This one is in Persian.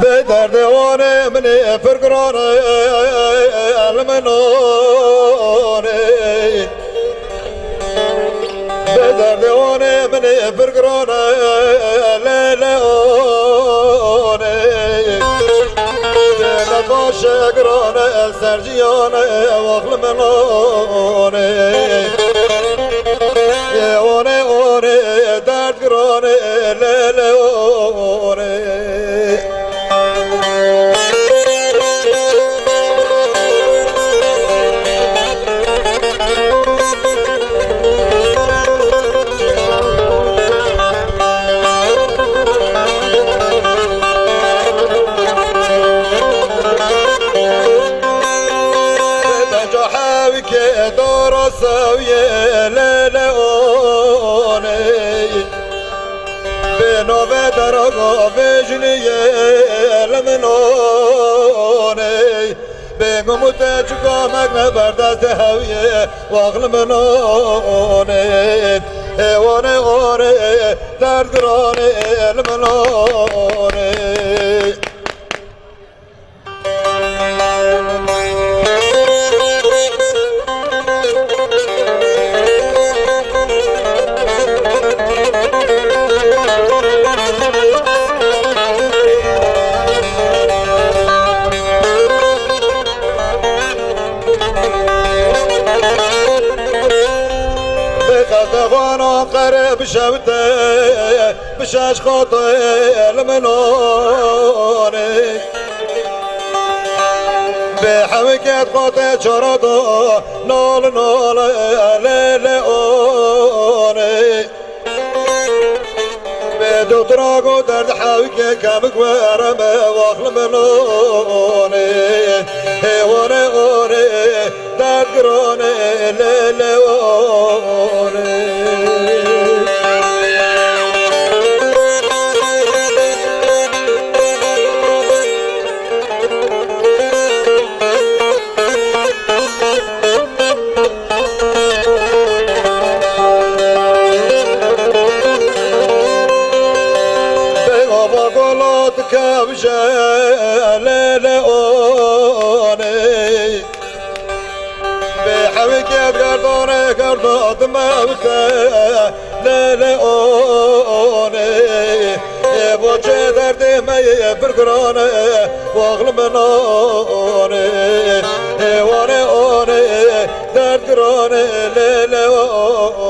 بدرد وانه مني فرقرانه المنونه بدرد وانه مني فرقرانه ليلونه دلت شقرانه سرجيانه واخل منونه يا ونه ونه درد قرانه ليلونه دور سوية للأوني بينو بدرقو بجنية لمنوني بينو متجقو مقنا بردست هوية واغل منوني ايواني اوني درد قراني لمنوني وانا قرب شوته بشاش خاطي المنوني بحوكت خاطي شردو نول نول ليلوني بدو تراغو درد حوكي كامك ورمي واخل منوني هيواني اوني درد قراني ليلوني كبشة ليلوني بحوكة قردوني قردات موتة ليلوني يبوشي دردي ما يفرقراني واغل منوني واني اوني درد قراني ليلوني